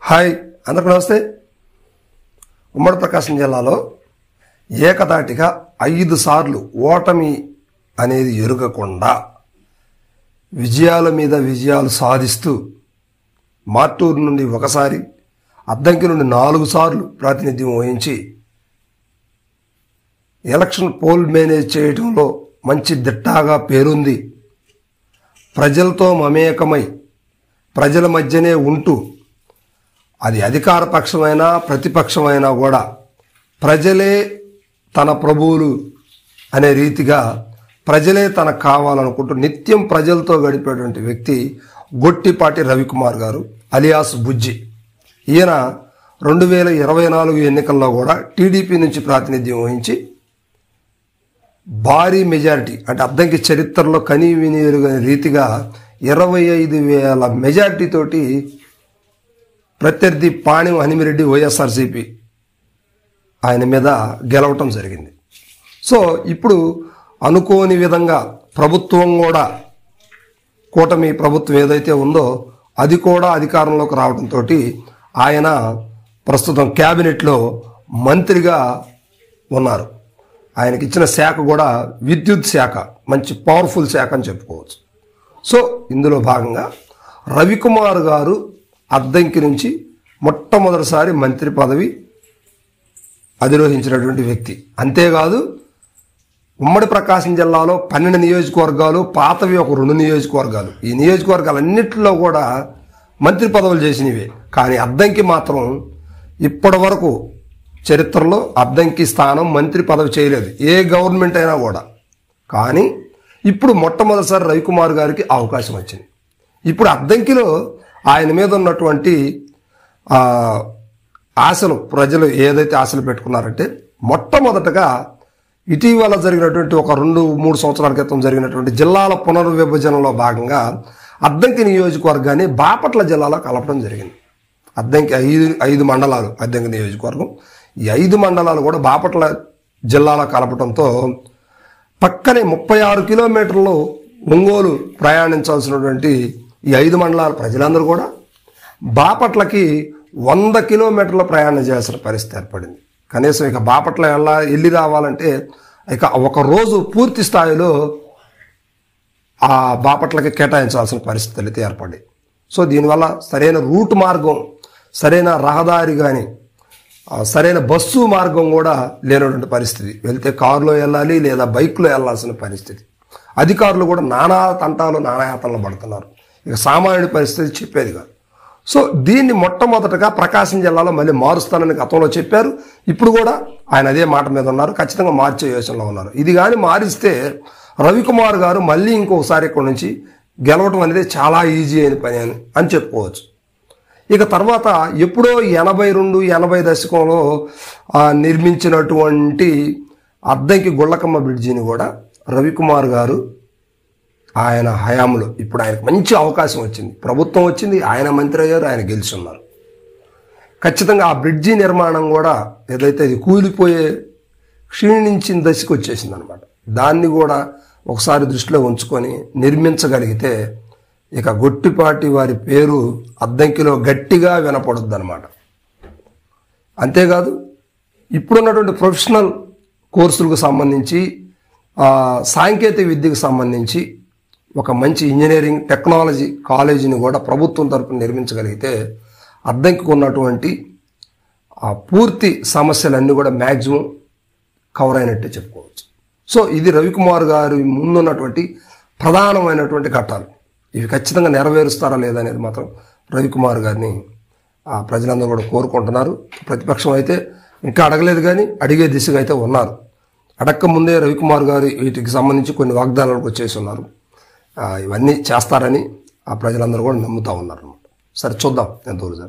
Hi అందరికీ నమస్తే. ఉమ్మడి ప్రకాశం జిల్లాలో ఏకధాటిగా 5 సార్లు ఓటమి అనేది ఎరుగకుండా విజయాల మీద విజయాలు సాధిస్తూ మార్టూరు నుండి ఒకసారి, అద్దంకి నుండి 4 సార్లు ప్రాతినిధ్యం వహించి ఎలక్షన్ పోల్ మేనేజ్ చేయడంలో మంచి దిట్టాగా పేరుంది. ప్రజలతో మమేకమై ప్రజల మధ్యనే ఉంటూ అది అధికార పక్షమైనా ప్రతిపక్షమైనా కూడా ప్రజలే తన ప్రభువులు అనే రీతిగా ప్రజలే తనకు కావాలనుకుంటూ నిత్యం ప్రజలతో గడిపేటువంటి వ్యక్తి గొట్టిపాటి రవికుమార్ గారు అలియాస్ బుజ్జి. ఈయన 2024 ఎన్నికల్లో కూడా టీడీపీ నుంచి ప్రాతినిధ్యం వహించి భారీ మెజారిటీ, అంటే అద్దంకి చరిత్రలో కనీ వినియోగని రీతిగా 25,000 మెజారిటీతోటి ప్రత్యర్థి పాణ్యం హనుమిరెడ్డి వైఎస్ఆర్సీపీ ఆయన మీద గెలవటం జరిగింది. సో ఇప్పుడు అనుకోని విధంగా ప్రభుత్వం కూడా, కూటమి ప్రభుత్వం ఏదైతే ఉందో అది కూడా అధికారంలోకి రావడంతో ఆయన ప్రస్తుతం క్యాబినెట్లో మంత్రిగా ఉన్నారు. ఆయనకి ఇచ్చిన శాఖ కూడా విద్యుత్ శాఖ, మంచి పవర్ఫుల్ శాఖ అని చెప్పుకోవచ్చు. సో ఇందులో భాగంగా రవికుమార్ గారు అద్దంకి నుంచి మొట్టమొదటిసారి మంత్రి పదవి అధిరోహించినటువంటి వ్యక్తి. అంతేకాదు ఉమ్మడి ప్రకాశం జిల్లాలో 12 నియోజకవర్గాలు, పాతవి ఒక 2 నియోజకవర్గాలు, ఈ నియోజకవర్గాలన్నింటిలో కూడా మంత్రి పదవులు చేసినవే. కానీ అద్దంకి మాత్రం ఇప్పటి వరకు చరిత్రలో అద్దంకి స్థానం మంత్రి పదవి చేయలేదు ఏ గవర్నమెంట్ అయినా కూడా. కానీ ఇప్పుడు మొట్టమొదటిసారి రవికుమార్ గారికి అవకాశం వచ్చింది. ఇప్పుడు అద్దంకిలో ఆయన మీద ఉన్నటువంటి ఆశలు, ప్రజలు ఏదైతే ఆశలు పెట్టుకున్నారంటే, మొట్టమొదటగా ఇటీవల జరిగినటువంటి ఒక 2-3 సంవత్సరాల క్రితం జరిగినటువంటి జిల్లాల పునర్విభజనలో భాగంగా అద్దంకి నియోజకవర్గాన్ని బాపట్ల జిల్లాలో కలపడం జరిగింది. అద్దంకి 5 మండలాలు అద్దంకి నియోజకవర్గం, ఈ 5 మండలాలు కూడా బాపట్ల జిల్లాలో కలపడంతో పక్కనే 36 కిలోమీటర్లు ఒంగోలు ప్రయాణించాల్సినటువంటి ఈ 5 మండలాల ప్రజలందరూ కూడా బాపట్లకి 100 కిలోమీటర్ల ప్రయాణం చేయాల్సిన పరిస్థితి ఏర్పడింది. కనీసం ఇక బాపట్ల వెళ్ళి రావాలంటే ఇక ఒక రోజు పూర్తి స్థాయిలో ఆ బాపట్లకి కేటాయించాల్సిన పరిస్థితులు అయితే ఏర్పడ్డాయి. సో దీనివల్ల సరైన రూట్ మార్గం, సరైన రహదారి కానీ, సరైన బస్సు మార్గం కూడా లేనటువంటి పరిస్థితి. వెళ్తే కారులో వెళ్ళాలి లేదా బైక్లో వెళ్ళాల్సిన పరిస్థితి. అధికారులు కూడా నానా తంటాలు, నానాయాతనలు పడుతున్నారు. ఇక సామాన్యుడి పరిస్థితి చెప్పేది కాదు. సో దీన్ని మొట్టమొదటగా ప్రకాశం జిల్లాలో మళ్ళీ మారుస్తానని గతంలో చెప్పారు. ఇప్పుడు కూడా ఆయన అదే మాట మీద ఉన్నారు, ఖచ్చితంగా మార్చే యోచనలో ఉన్నారు. ఇది కానీ మారిస్తే రవికుమార్ గారు మళ్ళీ ఇంకొకసారి ఇక్కడ నుంచి గెలవడం అనేది చాలా ఈజీ అయిన పని అని చెప్పుకోవచ్చు. ఇక తర్వాత ఎప్పుడో 82-80 దశకంలో నిర్మించినటువంటి అద్దంకి గుళ్ళకమ్మ బ్రిడ్జిని కూడా రవికుమార్ గారు ఆయన హయాంలో ఇప్పుడు ఆయనకు మంచి అవకాశం వచ్చింది. ప్రభుత్వం వచ్చింది, ఆయన మంత్రి అయ్యారు, ఆయన గెలుచున్నారు. ఖచ్చితంగా ఆ బ్రిడ్జి నిర్మాణం కూడా ఏదైతే అది కూలిపోయే క్షీణించిన దశకు వచ్చేసింది అనమాట. దాన్ని కూడా ఒకసారి దృష్టిలో ఉంచుకొని నిర్మించగలిగితే ఇక గొట్టిపాటి వారి పేరు అద్దంకిలో గట్టిగా వినపడుద్ది అనమాట. అంతేకాదు ఇప్పుడున్నటువంటి ప్రొఫెషనల్ కోర్సులకు సంబంధించి, సాంకేతిక విద్యకు సంబంధించి ఒక మంచి ఇంజనీరింగ్ టెక్నాలజీ కాలేజీని కూడా ప్రభుత్వం తరపున నిర్మించగలిగితే అద్దంకి ఉన్నటువంటి పూర్తి సమస్యలన్నీ కూడా మ్యాక్సిమం కవర్ అయినట్టే చెప్పుకోవచ్చు. సో ఇది రవికుమార్ గారి ముందున్నటువంటి ప్రధానమైనటువంటి ఘట్టాలు. ఇవి ఖచ్చితంగా నెరవేరుస్తారా లేదా అనేది మాత్రం రవికుమార్ గారిని ప్రజలందరూ కూడా కోరుకుంటున్నారు. ప్రతిపక్షం అయితే ఇంకా అడగలేదు, కానీ అడిగే దిశగా అయితే ఉన్నారు. అడక్క ముందే రవికుమార్ గారు వీటికి సంబంధించి కొన్ని వాగ్దానాలకు వచ్చేసి ఉన్నారు. ఇవన్నీ చేస్తారని ప్రజలందరూ కూడా నమ్ముతూ ఉన్నారు. సరే చూద్దాం ఎంతవరకు.